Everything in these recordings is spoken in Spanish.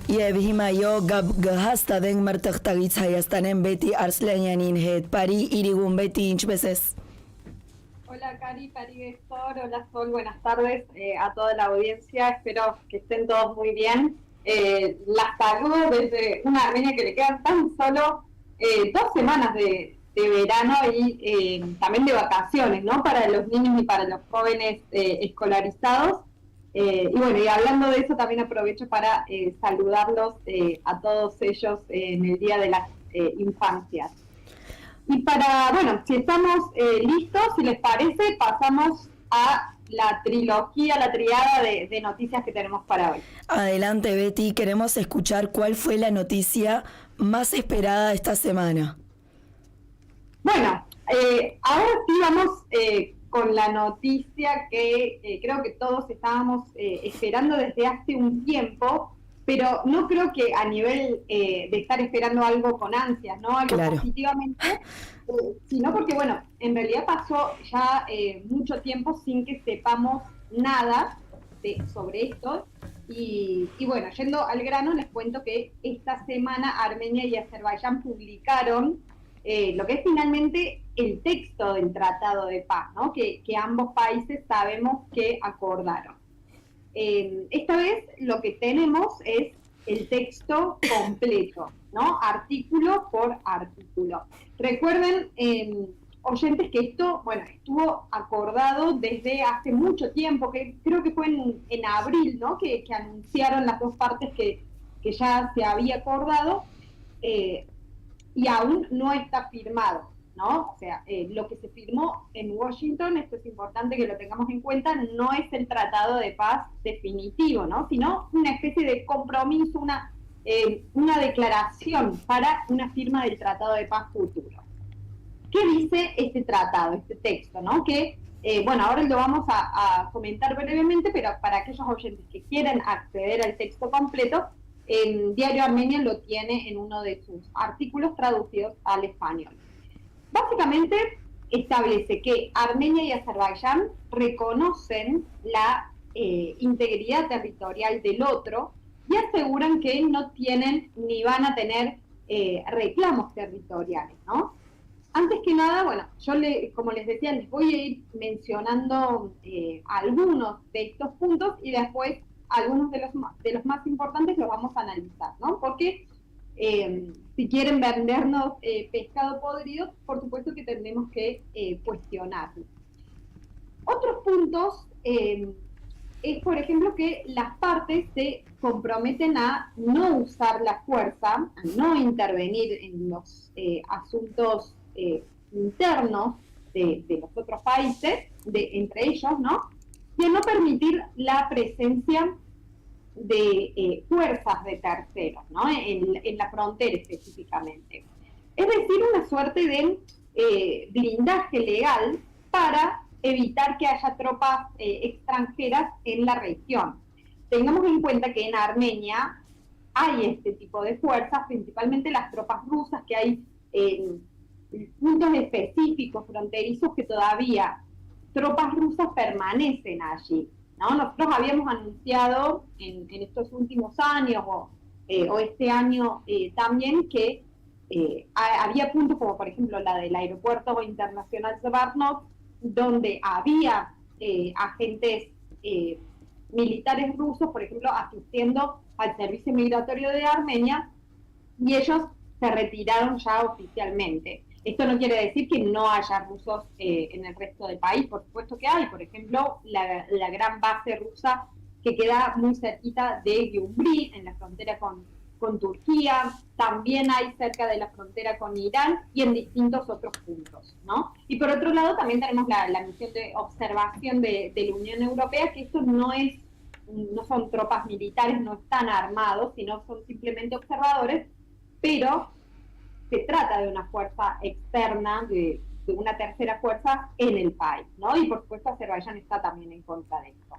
Yevhimayo gabgahasta den martachtagitz hayastanen Betty Arslanyanin het Pari irigun Betty inchbeses. Hola Cari, Pari Gestor, hola Sol, buenas tardes a toda la audiencia, espero que estén todos muy bien. Las saludo desde una Armenia que le quedan tan solo 2 semanas de verano y también de vacaciones, ¿no? Para los niños y para los jóvenes escolarizados. Y bueno, y hablando de eso también aprovecho para saludarlos a todos ellos en el Día de las Infancias. Y bueno, si estamos listos, si les parece, pasamos a la trilogía, la triada de noticias que tenemos para hoy. Adelante, Betty, queremos escuchar cuál fue la noticia más esperada esta semana. Bueno, ahora sí vamos con la noticia que creo que todos estábamos esperando desde hace un tiempo, pero no creo que a nivel de estar esperando algo con ansias, ¿no? Algo claro. Positivamente, sino porque, bueno, en realidad pasó ya mucho tiempo sin que sepamos nada sobre esto. Y bueno, yendo al grano, les cuento que esta semana Armenia y Azerbaiyán publicaron lo que es finalmente el texto del Tratado de Paz, ¿no? que ambos países sabemos que acordaron. Esta vez lo que tenemos es el texto completo, ¿no? Artículo por artículo. Recuerden, oyentes, que esto, bueno, estuvo acordado desde hace mucho tiempo, que creo que fue en abril, ¿no? Que anunciaron las dos partes que ya se había acordado, y aún no está firmado, ¿no? O sea, lo que se firmó en Washington, esto es importante que lo tengamos en cuenta, no es el tratado de paz definitivo, ¿no? Sino una especie de compromiso, una declaración para una firma del tratado de paz futuro. ¿Qué dice este tratado, este texto, ¿no? Que, bueno, ahora lo vamos a comentar brevemente, pero para aquellos oyentes que quieren acceder al texto completo, el Diario Armenio lo tiene en uno de sus artículos traducidos al español. Básicamente establece que Armenia y Azerbaiyán reconocen la integridad territorial del otro y aseguran que no tienen ni van a tener reclamos territoriales, ¿no? Antes que nada, bueno, yo como les decía, les voy a ir mencionando algunos de estos puntos y después algunos de los más importantes los vamos a analizar, ¿no? Porque si quieren vendernos pescado podrido, por supuesto que tendremos que cuestionarlo. Otros puntos es, por ejemplo, que las partes se comprometen a no usar la fuerza, a no intervenir en los asuntos internos de los otros países, entre ellos, ¿no? Y a no permitir la presencia de fuerzas de terceros, ¿no? En la frontera específicamente. Es decir, una suerte de blindaje legal para evitar que haya tropas extranjeras en la región. Tengamos en cuenta que en Armenia hay este tipo de fuerzas, principalmente las tropas rusas, que hay puntos específicos fronterizos que todavía tropas rusas permanecen allí, ¿no? Nosotros habíamos anunciado en estos últimos años o este año también que había puntos como por ejemplo la del aeropuerto internacional Zvartnov, donde había agentes militares rusos, por ejemplo, asistiendo al servicio migratorio de Armenia, y ellos se retiraron ya oficialmente. Esto no quiere decir que no haya rusos en el resto del país, por supuesto que hay. Por ejemplo, la gran base rusa que queda muy cerquita de Gyumri, en la frontera con Turquía, también hay cerca de la frontera con Irán y en distintos otros puntos, ¿no? Y por otro lado también tenemos la misión de observación de la Unión Europea, que esto no son tropas militares, no están armados, sino son simplemente observadores, pero se trata de una fuerza externa, de una tercera fuerza en el país, ¿no? Y por supuesto Azerbaiyán está también en contra de esto.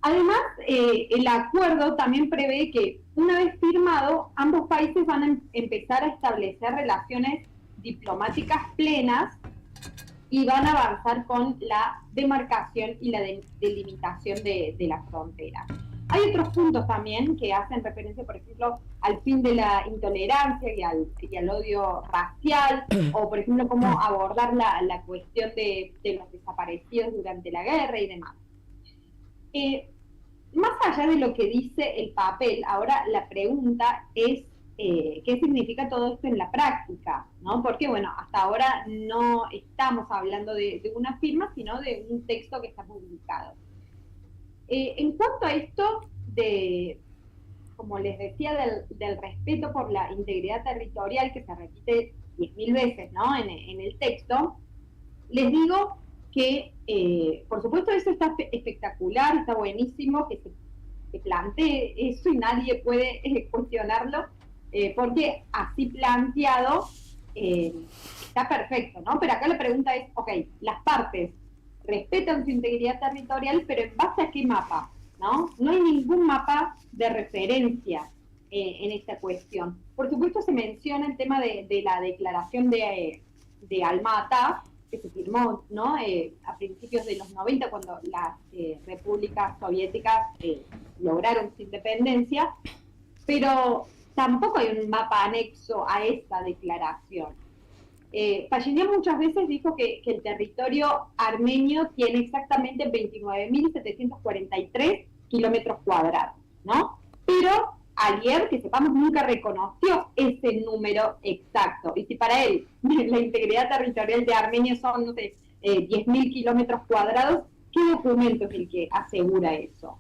Además, el acuerdo también prevé que una vez firmado, ambos países van a empezar a establecer relaciones diplomáticas plenas y van a avanzar con la demarcación y la delimitación de la frontera. Hay otros puntos también que hacen referencia, por ejemplo, al fin de la intolerancia y al odio racial, o por ejemplo, cómo abordar la cuestión de los desaparecidos durante la guerra y demás. Más allá de lo que dice el papel, ahora la pregunta es qué significa todo esto en la práctica, ¿no? Porque, bueno, hasta ahora no estamos hablando de una firma, sino de un texto que está publicado. En cuanto a esto como les decía, del respeto por la integridad territorial, que se repite 10.000 veces, ¿no? en el texto, les digo que, por supuesto, eso está espectacular, está buenísimo, que se plantee eso y nadie puede cuestionarlo, porque así planteado está perfecto, ¿no? Pero acá la pregunta es, ok, las partes respetan su integridad territorial, pero ¿en base a qué mapa? ¿No? No hay ningún mapa de referencia en esta cuestión. Por supuesto se menciona el tema de la declaración de Alma-Ata, que se firmó, ¿no? A principios de los 90, cuando las repúblicas soviéticas lograron su independencia, pero tampoco hay un mapa anexo a esta declaración. Pashinyan muchas veces dijo que el territorio armenio tiene exactamente 29.743 kilómetros cuadrados, ¿no? Pero Aliyev, que sepamos, nunca reconoció ese número exacto. Y si para él la integridad territorial de Armenia son, no sé, 10.000 kilómetros cuadrados, ¿qué documento es el que asegura eso?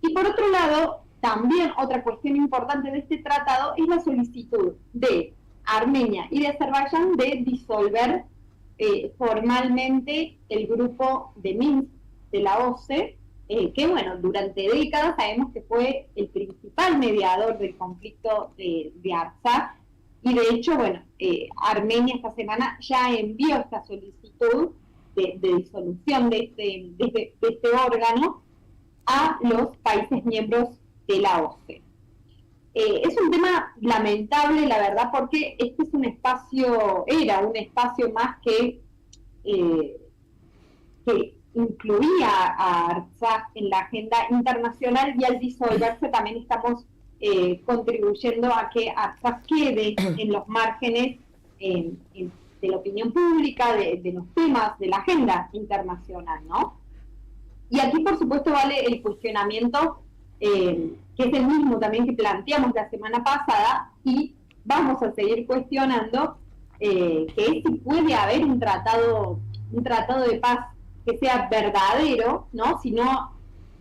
Y por otro lado, también otra cuestión importante de este tratado es la solicitud de Armenia y de Azerbaiyán de disolver formalmente el grupo de Minsk de la OSCE, que bueno, durante décadas sabemos que fue el principal mediador del conflicto de Artsaj, y de hecho, bueno, Armenia esta semana ya envió esta solicitud de disolución de este órgano a los países miembros de la OSCE. Es un tema lamentable, la verdad, porque este es era un espacio más que incluía a Artsaj en la agenda internacional, y al disolverse también estamos contribuyendo a que Artsaj quede en los márgenes de la opinión pública, de los temas de la agenda internacional, ¿no? Y aquí, por supuesto, vale el cuestionamiento que es el mismo también que planteamos la semana pasada, y vamos a seguir cuestionando, que es si puede haber un tratado de paz que sea verdadero, ¿no? Si no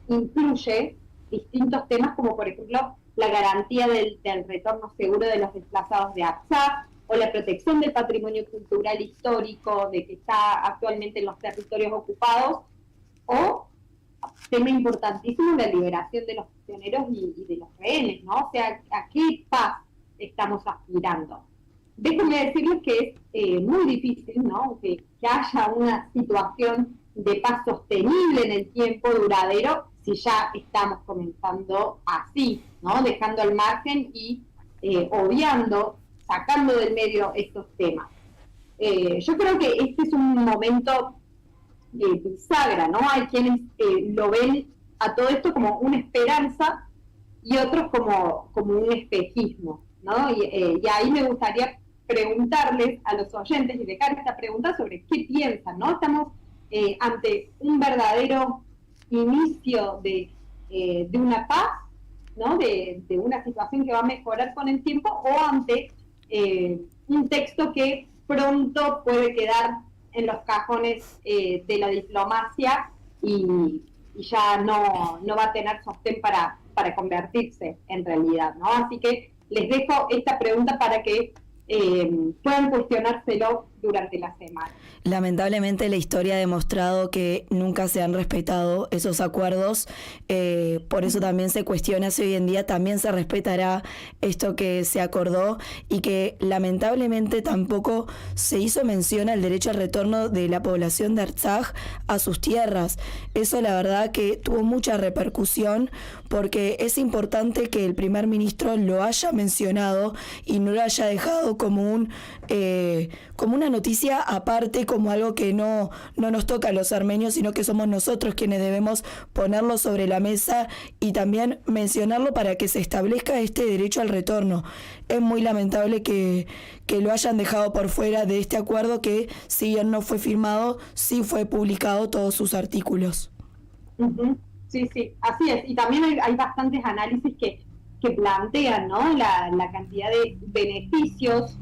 incluye distintos temas como, por ejemplo, la garantía del retorno seguro de los desplazados de Artsaj, o la protección del patrimonio cultural histórico de que está actualmente en los territorios ocupados, o tema importantísimo, la liberación de los prisioneros y de los rehenes, ¿no? O sea, ¿a qué paz estamos aspirando? Déjenme decirles que es muy difícil, ¿no? Que haya una situación de paz sostenible en el tiempo, duradero, si ya estamos comenzando así, ¿no? Dejando al margen y obviando, sacando del medio estos temas. Yo creo que este es un momento bisagra, ¿no? Hay quienes lo ven a todo esto como una esperanza y otros como un espejismo, ¿no? Y ahí me gustaría preguntarles a los oyentes y dejar esta pregunta sobre qué piensan, ¿no? Estamos ante un verdadero inicio de una paz, ¿no? De una situación que va a mejorar con el tiempo, o ante un texto que pronto puede quedar en los cajones de la diplomacia y ya no va a tener sostén para convertirse en realidad, ¿no? Así que les dejo esta pregunta para que puedan cuestionárselo durante la semana. Lamentablemente la historia ha demostrado que nunca se han respetado esos acuerdos, por eso también se cuestiona si hoy en día también se respetará esto que se acordó, y que lamentablemente tampoco se hizo mención al derecho al retorno de la población de Artsaj a sus tierras. Eso la verdad que tuvo mucha repercusión, porque es importante que el primer ministro lo haya mencionado y no lo haya dejado como una noticia aparte como algo que no nos toca a los armenios, sino que somos nosotros quienes debemos ponerlo sobre la mesa y también mencionarlo para que se establezca este derecho al retorno. Es muy lamentable que lo hayan dejado por fuera de este acuerdo que, si bien no fue firmado, sí fue publicado todos sus artículos. Uh-huh. Sí, así es. Y también hay bastantes análisis que plantean, ¿no?, la cantidad de beneficios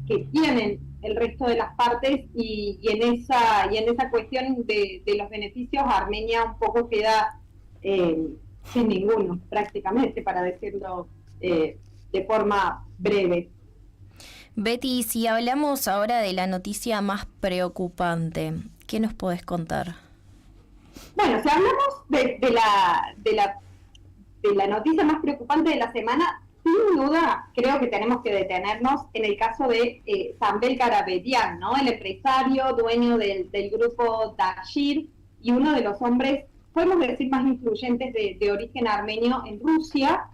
que tienen el resto de las partes y en esa cuestión de los beneficios, Armenia un poco queda sin ninguno, prácticamente, para decirlo de forma breve. Betty, si hablamos ahora de la noticia más preocupante, ¿qué nos podés contar? Bueno, si hablamos de la noticia más preocupante de la semana, sin duda creo que tenemos que detenernos en el caso de Zambel Karapetyan, ¿no?, el empresario, dueño del grupo Dashir y uno de los hombres, podemos decir, más influyentes de origen armenio en Rusia,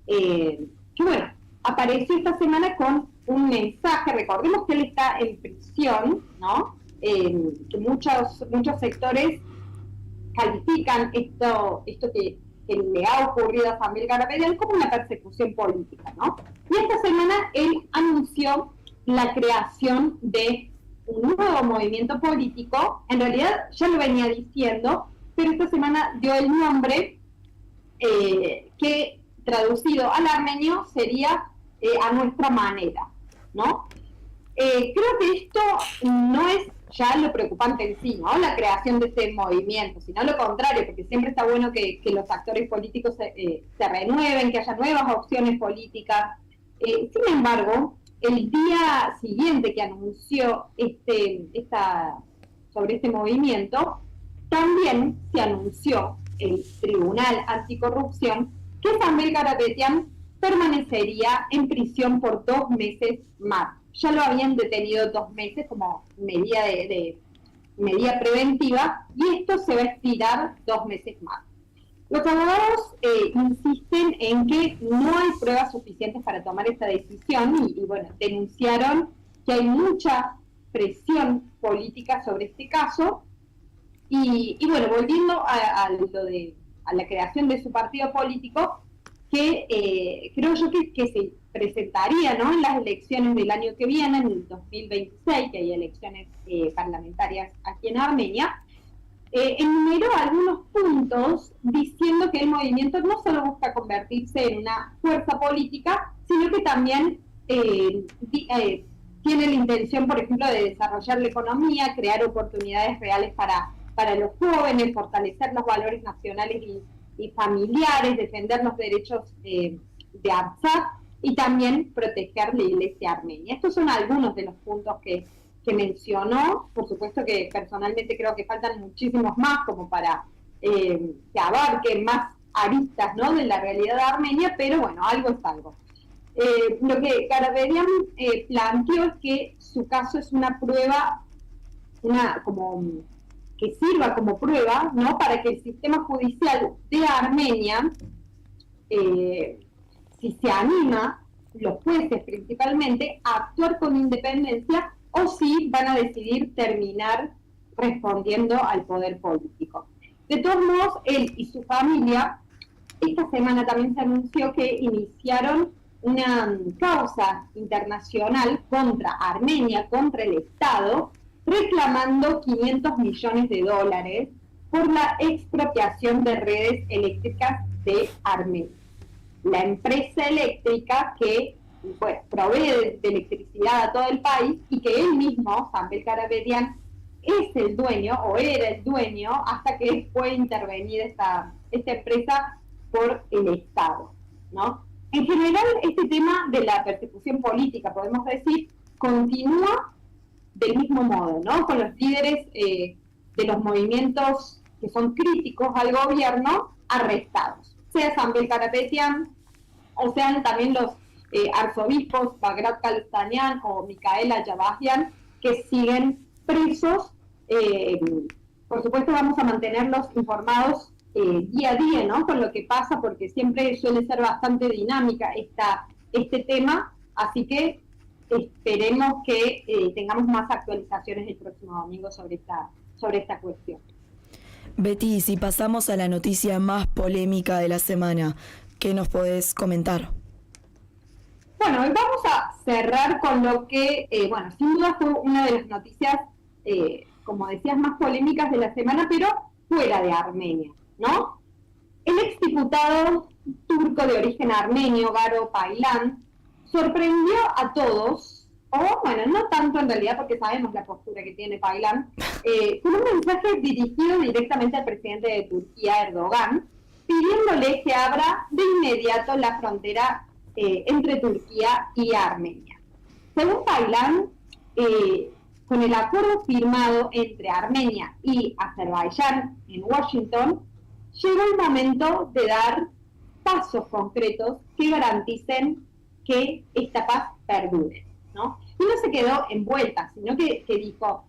que bueno, apareció esta semana con un mensaje. Recordemos que él está en prisión, ¿no?, que muchos sectores califican esto que le ha ocurrido a Zambel Karapetyan como una persecución política, ¿no? Y esta semana él anunció la creación de un nuevo movimiento político. En realidad ya lo venía diciendo, pero esta semana dio el nombre que traducido al armenio sería a nuestra manera, ¿no? Creo que esto no es ya lo preocupante en sí, ¿no?, la creación de este movimiento, sino lo contrario, porque siempre está bueno que los actores políticos se renueven, que haya nuevas opciones políticas. Sin embargo, el día siguiente que anunció sobre este movimiento, también se anunció el Tribunal Anticorrupción que Zambel Karapetyan permanecería en prisión por 2 meses más. Ya lo habían detenido 2 meses como medida medida preventiva, y esto se va a estirar 2 meses más. Los abogados insisten en que no hay pruebas suficientes para tomar esta decisión y bueno, denunciaron que hay mucha presión política sobre este caso. Y bueno, volviendo a la creación de su partido político, que creo yo que se presentaría, ¿no?, en las elecciones del año que viene, en el 2026, que hay elecciones parlamentarias aquí en Armenia, enumeró algunos puntos diciendo que el movimiento no solo busca convertirse en una fuerza política, sino que también tiene la intención, por ejemplo, de desarrollar la economía, crear oportunidades reales para los jóvenes, fortalecer los valores nacionales y familiares, defender los derechos de Artsakh y también proteger la iglesia armenia. Estos son algunos de los puntos que mencionó. Por supuesto que personalmente creo que faltan muchísimos más como para que abarquen más aristas, ¿no?, de la realidad armenia, pero bueno, algo es algo. Lo que Karapetyan planteó es que su caso es una prueba, que sirva como prueba, ¿no?, para que el sistema judicial de Armenia, si se anima, los jueces principalmente, a actuar con independencia o si van a decidir terminar respondiendo al poder político. De todos modos, él y su familia, esta semana también se anunció que iniciaron una causa internacional contra Armenia, contra el Estado, reclamando $500 millones por la expropiación de redes eléctricas de Armenia. La empresa eléctrica que provee de electricidad a todo el país y que él mismo, Zambel Karapetyan, es el dueño o era el dueño hasta que fue intervenir esta empresa por el Estado, ¿no? En general, este tema de la persecución política, podemos decir, continúa del mismo modo, ¿no?, con los líderes de los movimientos que son críticos al gobierno arrestados, sea Zambel Karapetyan o sean también los arzobispos Bagrat Kalstanian o Micaela Yavahian, que siguen presos. Por supuesto vamos a mantenerlos informados día a día, ¿no?, con lo que pasa, porque siempre suele ser bastante dinámica este tema, así que esperemos que tengamos más actualizaciones el próximo domingo sobre esta cuestión. Betty, si pasamos a la noticia más polémica de la semana, ¿qué nos podés comentar? Bueno, hoy vamos a cerrar con lo que, sin duda fue una de las noticias, como decías, más polémicas de la semana, pero fuera de Armenia, ¿no? El exdiputado turco de origen armenio, Garo Paylan, sorprendió a todos, no tanto en realidad porque sabemos la postura que tiene Paylan, con un mensaje dirigido directamente al presidente de Turquía, Erdogan, pidiéndole que abra de inmediato la frontera entre Turquía y Armenia. Según Paylan, con el acuerdo firmado entre Armenia y Azerbaiyán en Washington, llegó el momento de dar pasos concretos que garanticen que esta paz perdure, ¿no? Y no se quedó envuelta, sino que dijo,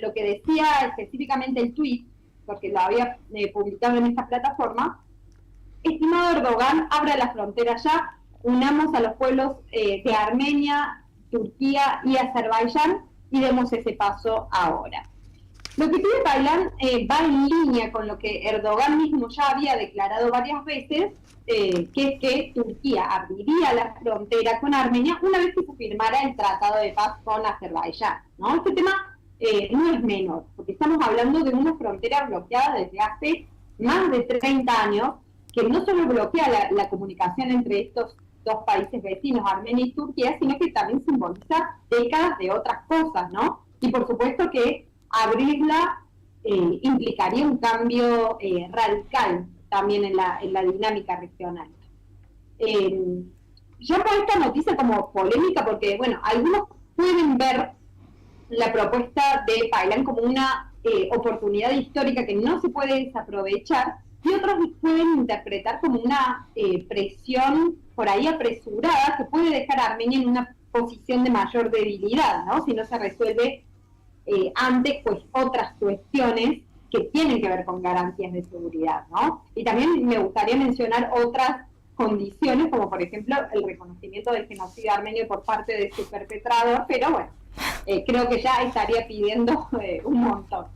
lo que decía específicamente el tuit, porque lo había publicado en esta plataforma: estimado Erdogan, abra la frontera ya, unamos a los pueblos de Armenia, Turquía y Azerbaiyán y demos ese paso ahora. Lo que pide Paylan va en línea con lo que Erdogan mismo ya había declarado varias veces, que es que Turquía abriría la frontera con Armenia una vez que se firmara el tratado de paz con Azerbaiyán, ¿no? Este tema no es menor, porque estamos hablando de una frontera bloqueada desde hace más de 30 años, que no solo bloquea la comunicación entre estos dos países vecinos, Armenia y Turquía, sino que también simboliza décadas de otras cosas, ¿no? Y por supuesto que abrirla implicaría un cambio radical también en la dinámica regional. Yo pongo esta noticia como polémica porque, algunos pueden ver la propuesta de Paylan como una oportunidad histórica que no se puede desaprovechar, y otros pueden interpretar como una presión por ahí apresurada que puede dejar a Armenia en una posición de mayor debilidad, ¿no? Si no se resuelve antes otras cuestiones que tienen que ver con garantías de seguridad, ¿no? Y también me gustaría mencionar otras condiciones, como por ejemplo el reconocimiento del genocidio armenio por parte de su perpetrador, pero creo que ya estaría pidiendo un montón.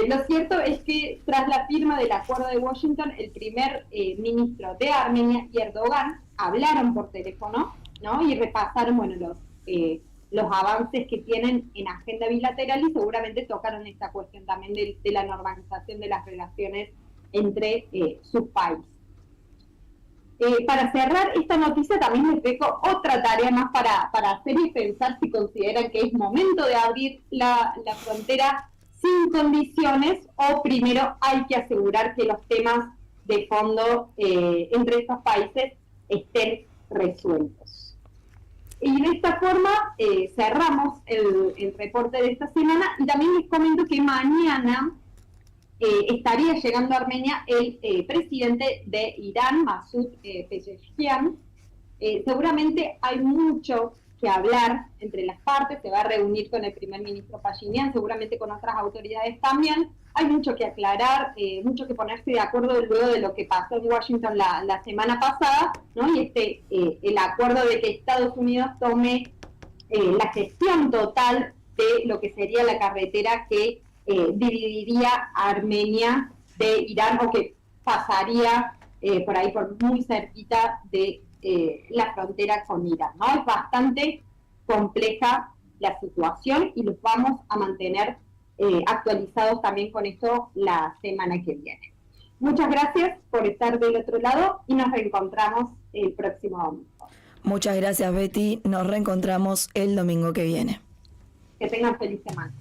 Lo cierto es que tras la firma del acuerdo de Washington, el primer ministro de Armenia y Erdogan hablaron por teléfono, ¿no? Y repasaron los avances que tienen en agenda bilateral, y seguramente tocaron esta cuestión también de la normalización de las relaciones entre sus países. Para cerrar esta noticia también les dejo otra tarea más para hacer y pensar si consideran que es momento de abrir la frontera sin condiciones, o primero hay que asegurar que los temas de fondo entre estos países estén resueltos. Y de esta forma cerramos el reporte de esta semana, y también les comento que mañana estaría llegando a Armenia el presidente de Irán, Masoud Pezeshkian. Seguramente hay mucho que hablar entre las partes, se va a reunir con el primer ministro Pashinyan, seguramente con otras autoridades también. Hay mucho que aclarar, mucho que ponerse de acuerdo luego de lo que pasó en Washington la semana pasada, ¿no? Y el acuerdo de que Estados Unidos tome la gestión total de lo que sería la carretera que dividiría a Armenia de Irán, o que pasaría por ahí, por muy cerquita de la frontera con Irán, ¿no? Es bastante compleja la situación y los vamos a mantener actualizados también con esto la semana que viene. Muchas gracias por estar del otro lado y nos reencontramos el próximo domingo. Muchas gracias, Betty. Nos reencontramos el domingo que viene. Que tengan feliz semana.